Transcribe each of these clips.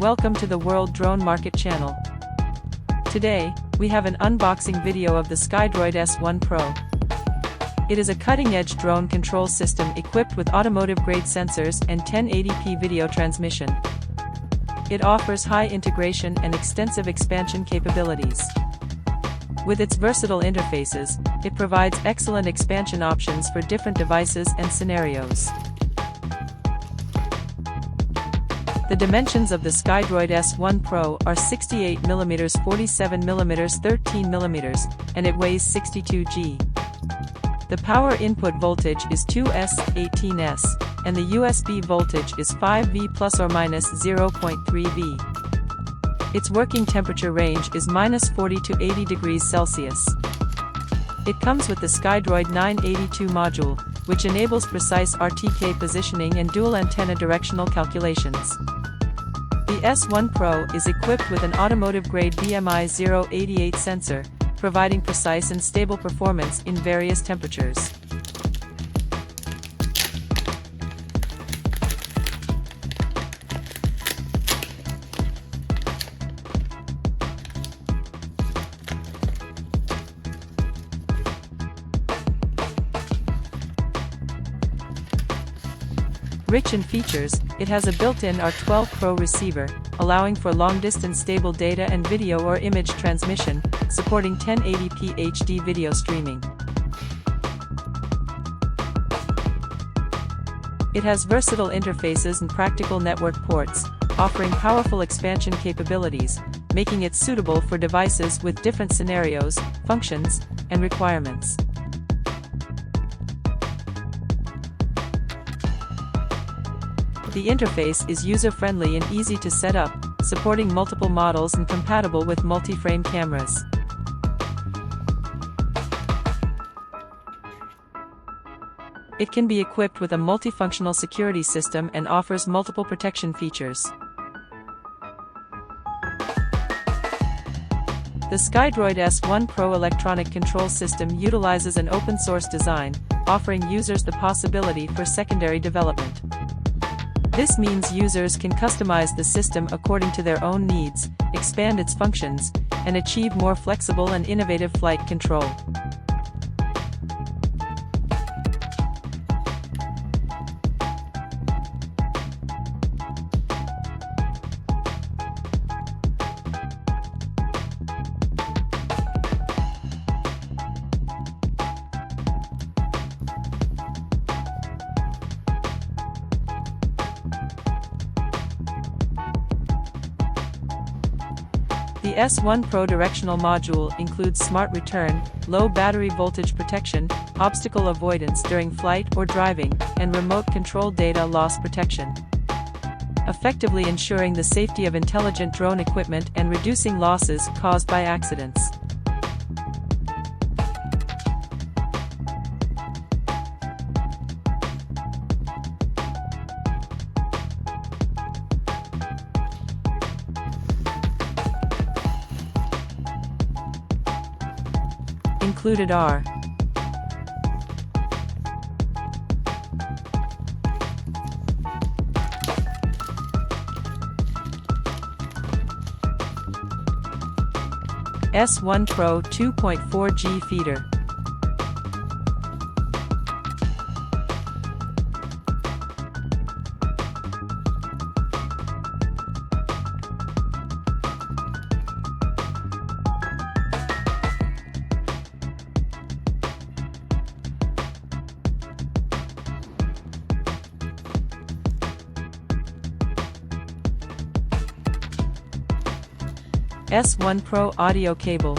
welcome to the World Drone Market channel. Today, we have an unboxing video of the Skydroid S1 Pro. It is a cutting-edge drone control system equipped with automotive-grade sensors and 1080p video transmission. It offers high integration and extensive expansion capabilities. With its versatile interfaces, it provides excellent expansion options for different devices and scenarios. The dimensions of the Skydroid S1 Pro are 68mm, 47mm, 13mm, and it weighs 62 g. The power input voltage is 2S, 18S, and the USB voltage is 5V plus or minus 0.3V. Its working temperature range is -40 to 80 degrees Celsius. It comes with the Skydroid 982 module, which enables precise RTK positioning and dual antenna directional calculations. The S1 Pro is equipped with an automotive-grade BMI 088 sensor, providing precise and stable performance in various temperatures. Rich in features, it has a built-in R12 Pro receiver, allowing for long-distance stable data and video or image transmission, supporting 1080p HD video streaming. It has versatile interfaces and practical network ports, offering powerful expansion capabilities, making it suitable for devices with different scenarios, functions, and requirements. The interface is user-friendly and easy to set up, supporting multiple models and compatible with multi-frame cameras. It can be equipped with a multifunctional security system and offers multiple protection features. The Skydroid S1 Pro electronic control system utilizes an open-source design, offering users the possibility for secondary development. This means users can customize the system according to their own needs, expand its functions, and achieve more flexible and innovative flight control. The S1 Pro directional module includes smart return, low battery voltage protection, obstacle avoidance during flight or driving, and remote control data loss protection, effectively ensuring the safety of intelligent drone equipment and reducing losses caused by accidents. Included are S1 Pro 2.4G feeder, S1 Pro audio cable,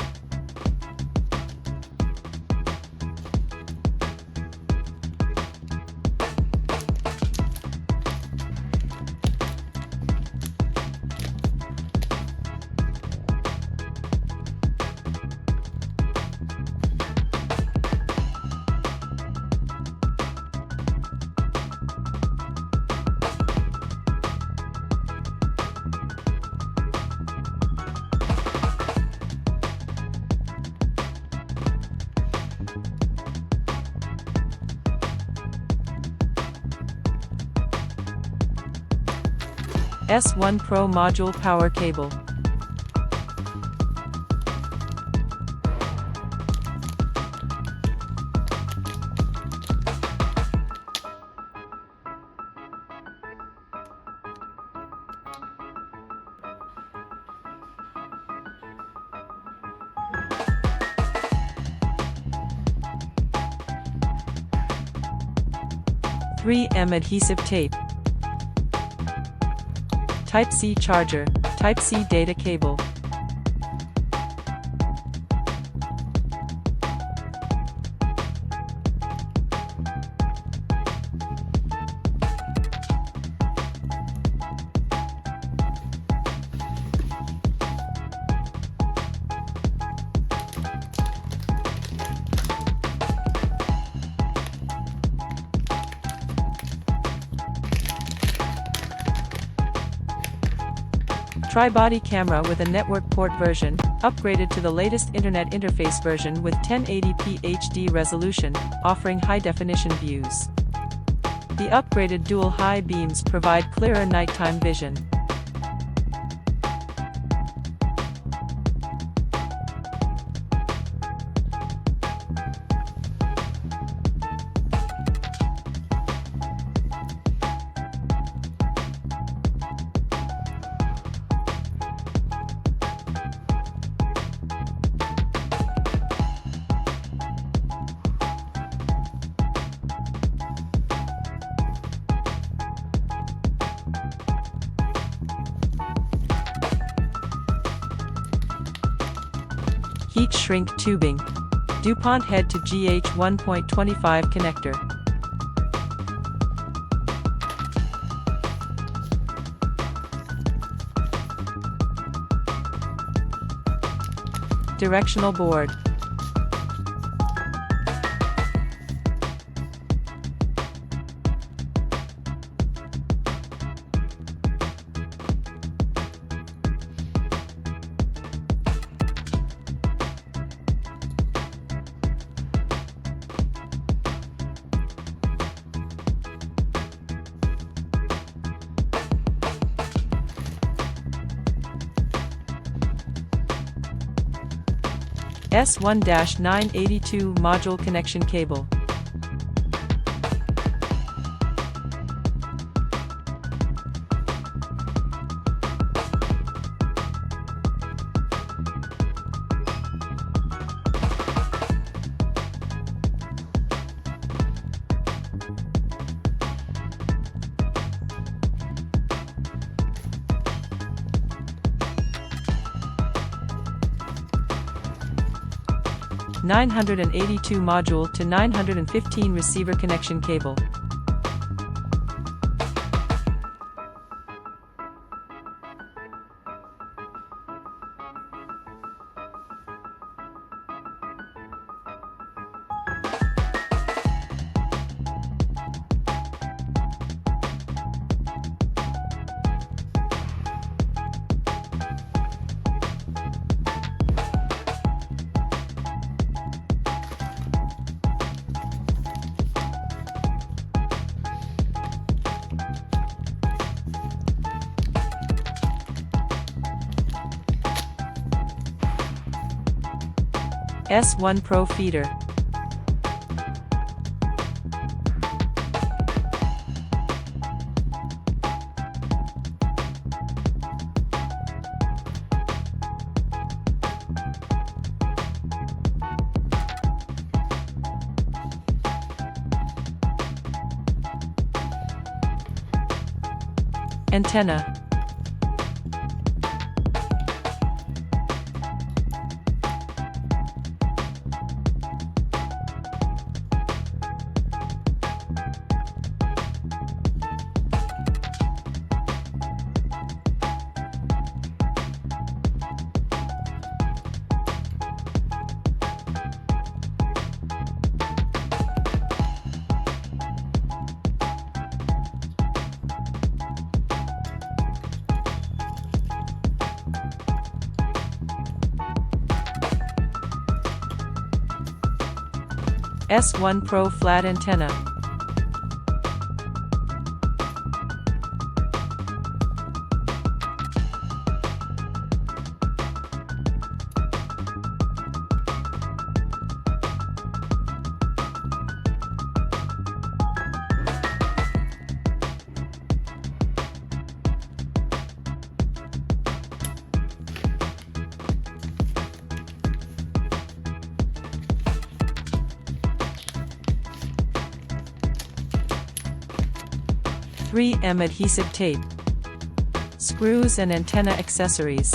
S1 Pro module power cable. .3M adhesive tape. Type-C charger, Type-C data cable. Tri-body camera with a network port version, upgraded to the latest Internet interface version with 1080p HD resolution, offering high-definition views. The upgraded dual high beams provide clearer nighttime vision. Heat shrink tubing. DuPont head to GH 1.25 connector. Directional board. S1-982 module connection cable. .982 module to 915 receiver connection cable. S1 Pro feeder. Antenna. S1 Pro flat antenna. 3M adhesive tape, screws and antenna accessories.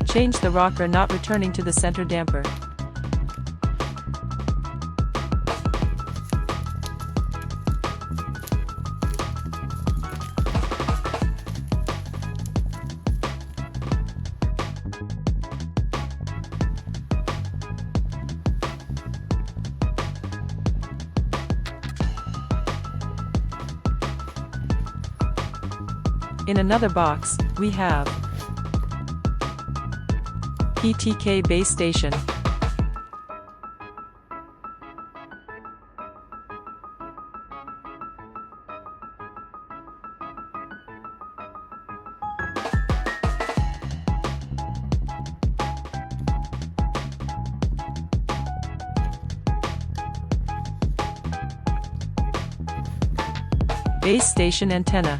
Change the rocker not returning to the center damper. In another box, we have PTK base station, base station antenna,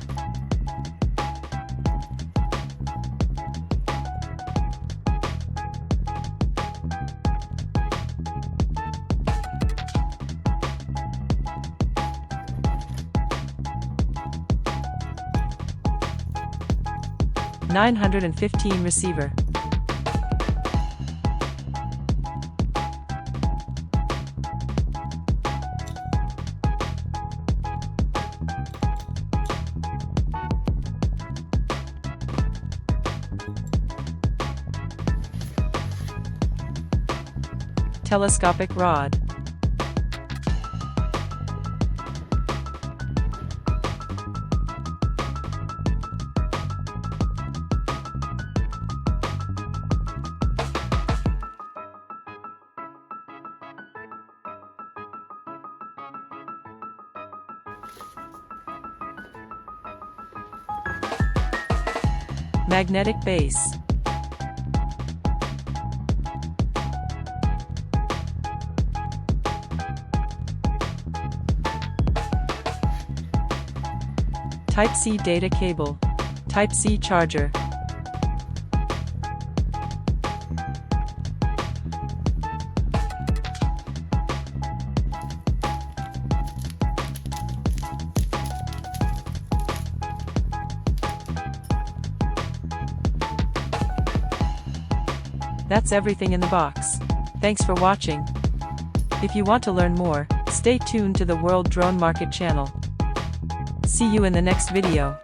(915) receiver, telescopic rod, magnetic base, Type-C data cable, Type-C charger, That's everything in the box. Thanks for watching. If you want to learn more, stay tuned to the World Drone Market channel. See you in the next video.